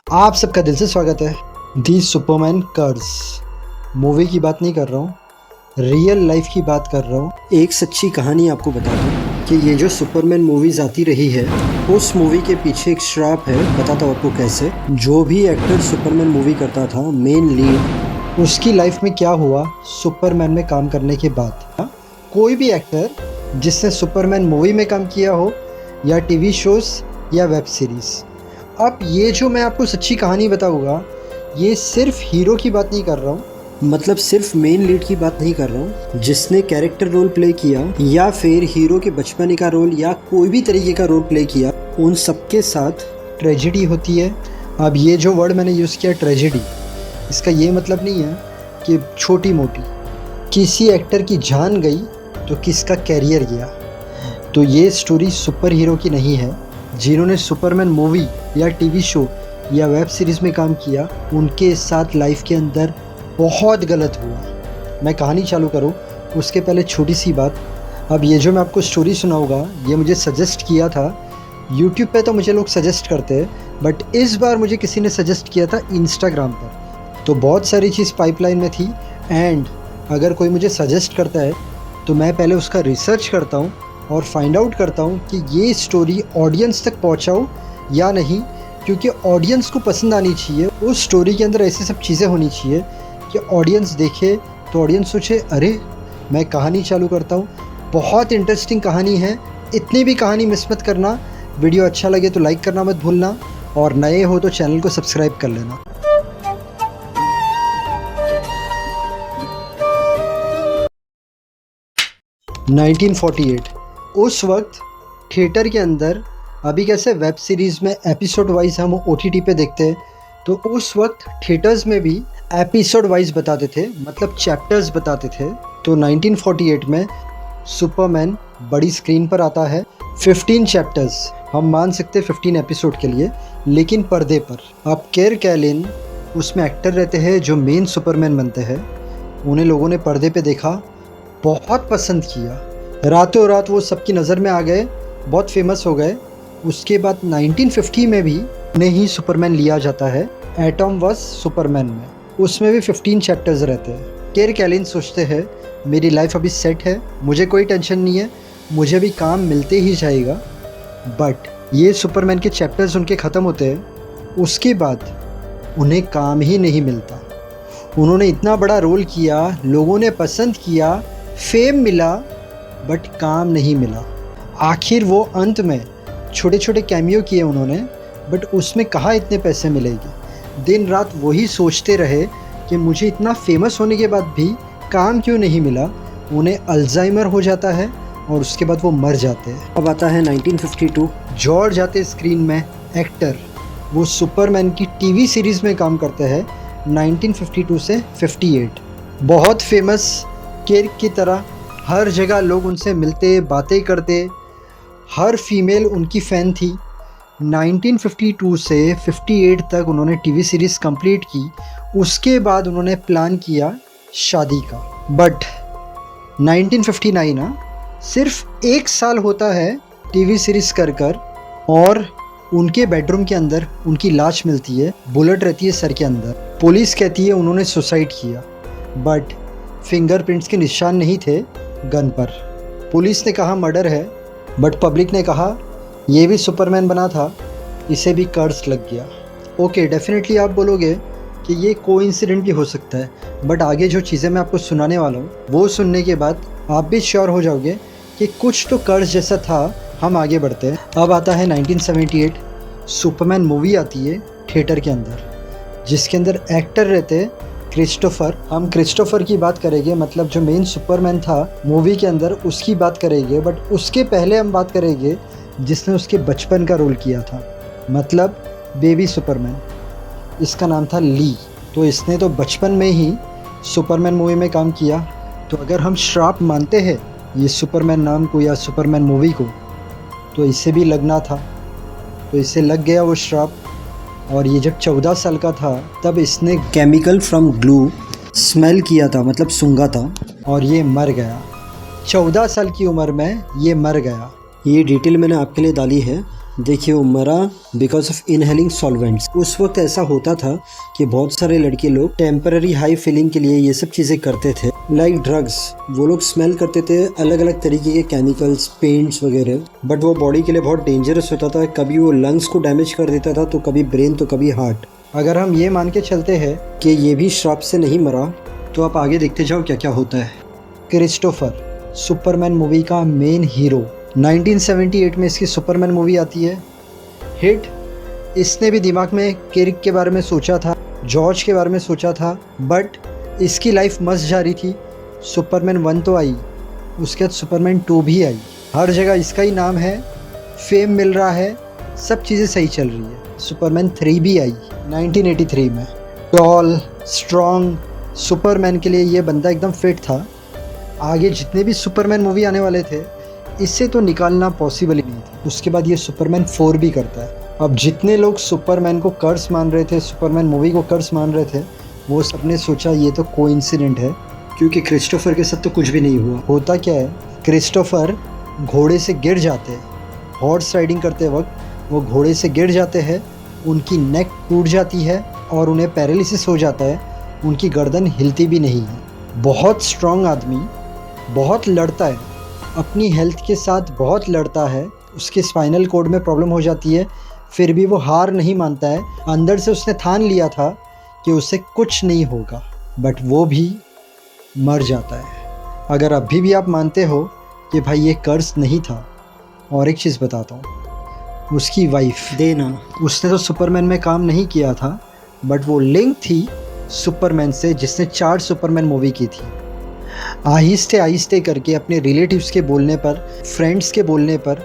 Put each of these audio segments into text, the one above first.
आप सबका दिल से स्वागत है दी सुपरमैन कर्स। मूवी की बात नहीं कर रहा हूँ, रियल लाइफ की बात कर रहा हूँ। एक सच्ची कहानी आपको बता दूँ कि ये जो सुपरमैन मूवीज़ आती रही है, उस मूवी के पीछे एक श्राप है। बताता हूँ आपको कैसे। जो भी एक्टर सुपरमैन मूवी करता था, मेन लीड, उसकी लाइफ में क्या हुआ सुपरमैन में काम करने के बाद। कोई भी एक्टर जिसने सुपरमैन मूवी में काम किया हो या टीवी शोज़ या वेब सीरीज़। अब ये जो मैं आपको सच्ची कहानी बताऊंगा, ये सिर्फ हीरो की बात नहीं कर रहा हूँ, मतलब सिर्फ मेन लीड की बात नहीं कर रहा हूँ, जिसने कैरेक्टर रोल प्ले किया या फिर हीरो के बचपने का रोल या कोई भी तरीके का रोल प्ले किया, उन सबके साथ ट्रेजेडी होती है। अब ये जो वर्ड मैंने यूज़ किया ट्रेजेडी, इसका ये मतलब नहीं है कि छोटी मोटी किसी एक्टर की जान गई तो किसका कैरियर गया। तो ये स्टोरी सुपर हीरो की नहीं है। जिन्होंने सुपरमैन मूवी या टीवी शो या वेब सीरीज़ में काम किया, उनके साथ लाइफ के अंदर बहुत गलत हुआ। मैं कहानी चालू करूँ उसके पहले छोटी सी बात। अब ये जो मैं आपको स्टोरी सुनाऊंगा, ये मुझे सजेस्ट किया था यूट्यूब पे। तो मुझे लोग सजेस्ट करते हैं, बट इस बार मुझे किसी ने सजेस्ट किया था इंस्टाग्राम पर। तो बहुत सारी चीज़ पाइपलाइन में थी, एंड अगर कोई मुझे सजेस्ट करता है तो मैं पहले उसका रिसर्च करता हूँ और फाइंड आउट करता हूँ कि ये स्टोरी ऑडियंस तक पहुँचाऊँ या नहीं, क्योंकि ऑडियंस को पसंद आनी चाहिए। उस स्टोरी के अंदर ऐसी सब चीज़ें होनी चाहिए कि ऑडियंस देखे तो ऑडियंस सोचे, अरे मैं कहानी चालू करता हूँ, बहुत इंटरेस्टिंग कहानी है, इतनी भी कहानी मिस मत करना। वीडियो अच्छा लगे तो लाइक करना मत भूलना, और नए हो तो चैनल को सब्सक्राइब कर लेना। उस वक्त थिएटर के अंदर, अभी कैसे वेब सीरीज़ में एपिसोड वाइज हम OTT पे देखते हैं, तो उस वक्त थिएटर्स में भी एपिसोड वाइज बताते थे, मतलब चैप्टर्स बताते थे। तो 1948 में सुपरमैन बड़ी स्क्रीन पर आता है। 15 चैप्टर्स, हम मान सकते हैं 15 एपिसोड के लिए, लेकिन पर्दे पर। अब केर कैलिन उसमें एक्टर रहते हैं जो मेन सुपरमैन बनते हैं। उन्हें लोगों ने पर्दे पे देखा, बहुत पसंद किया, रातों रात वो सबकी नज़र में आ गए, बहुत फेमस हो गए। उसके बाद 1950 में भी उन्हें ही सुपरमैन लिया जाता है, एटम वर्स सुपरमैन में। उसमें भी 15 चैप्टर्स रहते हैं। केर कैलिन सोचते हैं मेरी लाइफ अभी सेट है, मुझे कोई टेंशन नहीं है, मुझे भी काम मिलते ही जाएगा। बट ये सुपरमैन के चैप्टर्स उनके ख़त्म होते हैं, उसके बाद उन्हें काम ही नहीं मिलता। उन्होंने इतना बड़ा रोल किया, लोगों ने पसंद किया, फेम मिला, बट काम नहीं मिला। आखिर वो अंत में छोटे छोटे कैमियो किए उन्होंने, बट उसमें कहाँ इतने पैसे मिलेंगे। दिन रात वही सोचते रहे कि मुझे इतना फेमस होने के बाद भी काम क्यों नहीं मिला। उन्हें अल्जाइमर हो जाता है और उसके बाद वो मर जाते हैं। अब आता है 1952। जॉर्ज आते स्क्रीन में, एक्टर, वो सुपरमैन की टीवी सीरीज़ में काम करते हैं 1952 से 58। बहुत फेमस, केर की तरह हर जगह लोग उनसे मिलते, बातें करते, हर फीमेल उनकी फ़ैन थी। 1952 से 58 तक उन्होंने टीवी सीरीज़ कंप्लीट की। उसके बाद उन्होंने प्लान किया शादी का, बट 1959 सिर्फ 1 साल होता है टीवी सीरीज़ कर, और उनके बेडरूम के अंदर उनकी लाश मिलती है, बुलेट रहती है सर के अंदर। पुलिस कहती है उन्होंने सुसाइड किया, बट फिंगरप्रिंट्स के निशान नहीं थे गन पर। पुलिस ने कहा मर्डर है, बट पब्लिक ने कहा ये भी सुपरमैन बना था, इसे भी कर्स लग गया। ओके, डेफिनेटली आप बोलोगे कि ये कोइंसिडेंट भी हो सकता है, बट आगे जो चीज़ें मैं आपको सुनाने वाला हूँ वो सुनने के बाद आप भी श्योर हो जाओगे कि कुछ तो कर्स जैसा था। हम आगे बढ़ते हैं। अब आता है 1978। सुपरमैन मूवी आती है थिएटर के अंदर, जिसके अंदर एक्टर रहते हैं क्रिस्टोफर। हम क्रिस्टोफर की बात करेंगे, मतलब जो मेन सुपरमैन था मूवी के अंदर, उसकी बात करेंगे। बट उसके पहले हम बात करेंगे जिसने उसके बचपन का रोल किया था, मतलब बेबी सुपरमैन। इसका नाम था ली। तो इसने तो बचपन में ही सुपरमैन मूवी में काम किया। तो अगर हम श्राप मानते हैं ये सुपरमैन नाम को या सुपरमैन मूवी को, तो इसे भी लगना था। तो इसे लग गया वो श्राप। और ये जब 14 साल का था तब इसने केमिकल फ्रॉम ग्लू स्मेल किया था, मतलब सूंघा था, और ये मर गया। 14 साल की उम्र में ये मर गया। ये डिटेल मैंने आपके लिए डाली है, देखिए वो मरा बिकॉज ऑफ इनहेलिंग सॉल्वेंट्स। उस वक्त ऐसा होता था कि बहुत सारे लड़के लोग टेम्पररी हाई फीलिंग के लिए ये सब चीज़ें करते थे, लाइक ड्रग्स। वो लोग स्मेल करते थे अलग अलग तरीके के केमिकल्स, पेंट्स वगैरह, बट वो बॉडी के लिए बहुत डेंजरस होता था। कभी वो लंग्स को डैमेज कर देता था, तो कभी ब्रेन, तो कभी हार्ट। अगर हम ये मान के चलते हैं कि ये भी श्राप से नहीं मरा, तो आप आगे देखते जाओ क्या क्या होता है। क्रिस्टोफर, सुपरमैन मूवी का मेन हीरो। 1978 में इसकी सुपरमैन मूवी आती है, हिट। इसने भी दिमाग में किर्क के बारे में सोचा था, जॉर्ज के बारे में सोचा था, बट इसकी लाइफ मस्त जा रही थी। सुपरमैन 1 तो आई, उसके बाद सुपरमैन 2 भी आई। हर जगह इसका ही नाम है, फेम मिल रहा है, सब चीज़ें सही चल रही है। सुपरमैन 3 भी आई 1983 में। टॉल, स्ट्रॉन्ग सुपरमैन के लिए ये बंदा एकदम फिट था। आगे जितने भी सुपरमैन मूवी आने वाले थे, इससे तो निकालना पॉसिबल ही नहीं था। उसके बाद ये सुपरमैन 4 भी करता है। अब जितने लोग सुपरमैन को कर्स मान रहे थे, सुपरमैन मूवी को कर्स मान रहे थे, वो सबने सोचा ये तो कोइंसिडेंट है, क्योंकि क्रिस्टोफर के साथ तो कुछ भी नहीं हुआ। होता क्या है, क्रिस्टोफर घोड़े से गिर जाते हैं। हॉर्स राइडिंग करते वक्त वो घोड़े से गिर जाते हैं, उनकी नेक टूट जाती है और उन्हें पैरालिसिस हो जाता है। उनकी गर्दन हिलती भी नहीं है। बहुत स्ट्रॉन्ग आदमी, बहुत लड़ता है, अपनी हेल्थ के साथ बहुत लड़ता है। उसके स्पाइनल कोड में प्रॉब्लम हो जाती है, फिर भी वो हार नहीं मानता है। अंदर से उसने ठान लिया था कि उससे कुछ नहीं होगा, बट वो भी मर जाता है। अगर अभी भी आप मानते हो कि भाई ये कर्ज नहीं था, और एक चीज़ बताता हूँ, उसकी वाइफ देना, उसने तो सुपरमैन में काम नहीं किया था, बट वो लिंक थी सुपरमैन से, जिसने 4 सुपरमैन मूवी की थी। आहिस्ते आहिस्ते करके अपने रिलेटिव्स के बोलने पर, फ्रेंड्स के बोलने पर,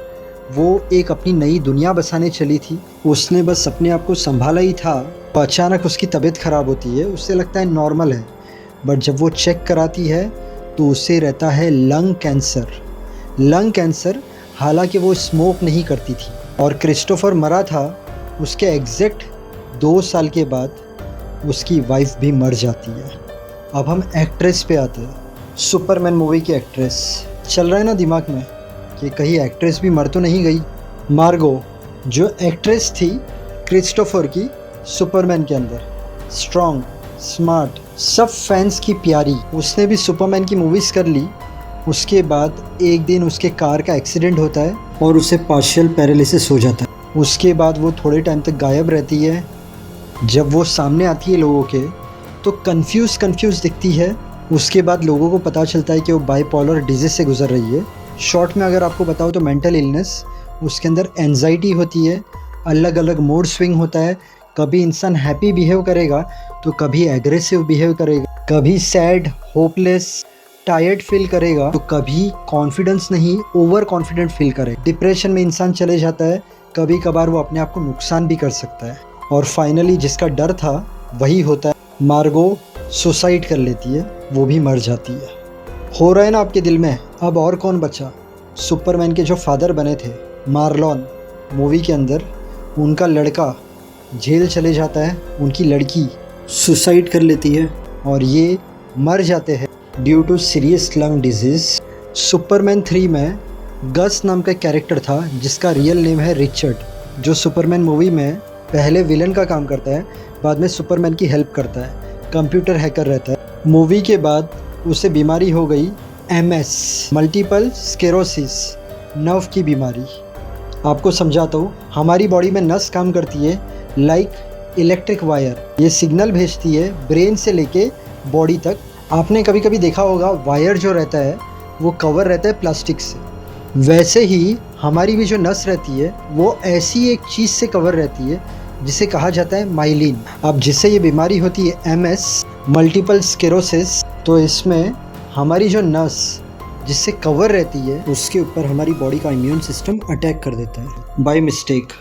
वो एक अपनी नई दुनिया बसाने चली थी। उसने बस अपने आप को संभाला ही था, अचानक उसकी तबीयत ख़राब होती है। उससे लगता है नॉर्मल है, बट जब वो चेक कराती है तो उससे रहता है लंग कैंसर। लंग कैंसर, हालांकि वो स्मोक नहीं करती थी। और क्रिस्टोफर मरा था, उसके एग्जैक्ट 2 साल के बाद उसकी वाइफ भी मर जाती है। अब हम एक्ट्रेस पे आते हैं। सुपरमैन मूवी की एक्ट्रेस चल रहा है ना दिमाग में कि कहीं एक्ट्रेस भी मर तो नहीं गई। मार्गो, जो एक्ट्रेस थी क्रिस्टोफर की सुपरमैन के अंदर, स्ट्रॉन्ग, स्मार्ट, सब फैंस की प्यारी, उसने भी सुपरमैन की मूवीज़ कर ली। उसके बाद एक दिन उसके कार का एक्सीडेंट होता है और उसे पार्शियल पैरालिसिस हो जाता है। उसके बाद वो थोड़े टाइम तक गायब रहती है। जब वो सामने आती है लोगों के, तो कंफ्यूज दिखती है। उसके बाद लोगों को पता चलता है कि वो बाइपोलर डिजीज़ से गुजर रही है। शॉर्ट में अगर आपको बताओ तो मेंटल इलनेस, उसके अंदर एंजाइटी होती है, अलग अलग मूड स्विंग होता है। कभी इंसान हैप्पी बिहेव करेगा तो कभी एग्रेसिव बिहेव करेगा, कभी सैड, होपलेस, टायर्ड फील करेगा, तो कभी कॉन्फिडेंस नहीं, ओवर कॉन्फिडेंट फील करेगा। डिप्रेशन में इंसान चले जाता है, कभी कभार वो अपने आप को नुकसान भी कर सकता है। और फाइनली जिसका डर था वही होता है। मार्गो सुसाइड कर लेती है, वो भी मर जाती है। हो रहा है ना आपके दिल में, अब और कौन बचा? सुपरमैन के जो फादर बने थे, मार्लॉन मूवी के अंदर, उनका लड़का जेल चले जाता है, उनकी लड़की सुसाइड कर लेती है और ये मर जाते हैं due to serious lung disease. Superman 3 में गस नाम का कैरेक्टर था, जिसका रियल नेम है रिचर्ड, जो सुपरमैन मूवी में पहले विलन का काम करता है, बाद में सुपरमैन की हेल्प करता है, कंप्यूटर हैकर रहता है। मूवी के बाद उसे बीमारी हो गई MS, मल्टीपल स्क्लेरोसिस, नर्व की बीमारी। आपको समझाता हूँ, हमारी बॉडी में नस काम करती है लाइक इलेक्ट्रिक वायर। ये सिग्नल भेजती है ब्रेन से लेके बॉडी तक। आपने कभी कभी देखा होगा वायर जो रहता है वो कवर रहता है प्लास्टिक से, वैसे ही हमारी भी जो नस रहती है वो ऐसी एक चीज़ से कवर रहती है जिसे कहा जाता है माइलिन। अब जिससे ये बीमारी होती है MS, मल्टीपल स्क्लेरोसिस, तो इसमें हमारी जो नस जिससे कवर रहती है उसके ऊपर हमारी बॉडी का इम्यून सिस्टम अटैक कर देता है बाय मिस्टेक।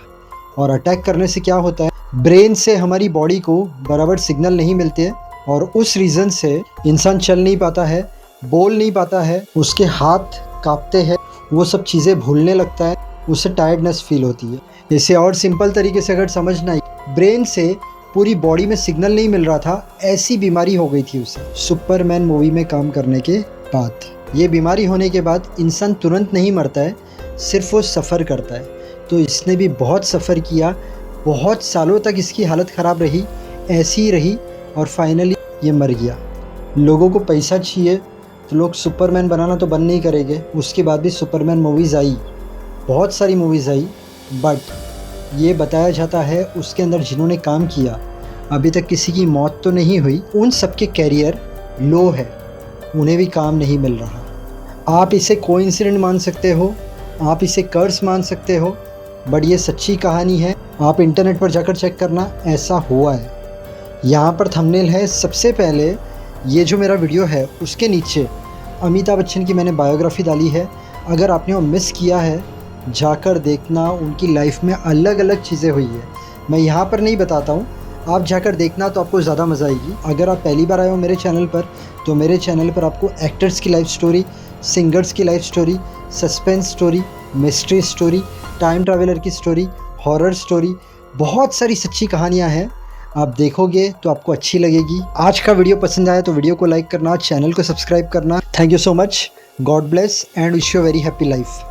और अटैक करने से क्या होता है, ब्रेन से हमारी बॉडी को बराबर सिग्नल नहीं मिलते हैं और उस रीज़न से इंसान चल नहीं पाता है, बोल नहीं पाता है, उसके हाथ कांपते हैं, वो सब चीज़ें भूलने लगता है, उसे टायर्डनेस फील होती है। इसे और सिंपल तरीके से अगर समझना है, ब्रेन से पूरी बॉडी में सिग्नल नहीं मिल रहा था, ऐसी बीमारी हो गई थी उसे सुपरमैन मूवी में काम करने के बाद। ये बीमारी होने के बाद इंसान तुरंत नहीं मरता है, सिर्फ वो सफ़र करता है। तो इसने भी बहुत सफ़र किया, बहुत सालों तक इसकी हालत ख़राब रही, ऐसी ही रही और फाइनली ये मर गया। लोगों को पैसा चाहिए तो लोग सुपरमैन बनाना तो बंद नहीं करेंगे। उसके बाद भी सुपरमैन मूवीज़ आई, बहुत सारी मूवीज़ आई, बट ये बताया जाता है उसके अंदर जिन्होंने काम किया अभी तक किसी की मौत तो नहीं हुई, उन सब के कैरियर लो है, उन्हें भी काम नहीं मिल रहा। आप इसे कोइंसिडेंट मान सकते हो, आप इसे कर्स मान सकते हो, बट ये सच्ची कहानी है। आप इंटरनेट पर जाकर चेक करना, ऐसा हुआ है। यहाँ पर थंबनेल है। सबसे पहले ये जो मेरा वीडियो है उसके नीचे अमिताभ बच्चन की मैंने बायोग्राफ़ी डाली है। अगर आपने वो मिस किया है, जाकर देखना, उनकी लाइफ में अलग अलग चीज़ें हुई है। मैं यहाँ पर नहीं बताता हूँ, आप जाकर देखना तो आपको ज़्यादा मज़ा आएगी। अगर आप पहली बार आए हो मेरे चैनल पर, तो मेरे चैनल पर आपको एक्टर्स की लाइफ स्टोरी, सिंगर्स की life story, suspense story, mystery story, time traveller की स्टोरी, हॉरर स्टोरी, बहुत सारी सच्ची कहानियाँ हैं। आप देखोगे तो आपको अच्छी लगेगी। आज का वीडियो पसंद आया तो वीडियो को लाइक करना, चैनल को सब्सक्राइब करना। Thank you so much. God bless and wish you very happy life.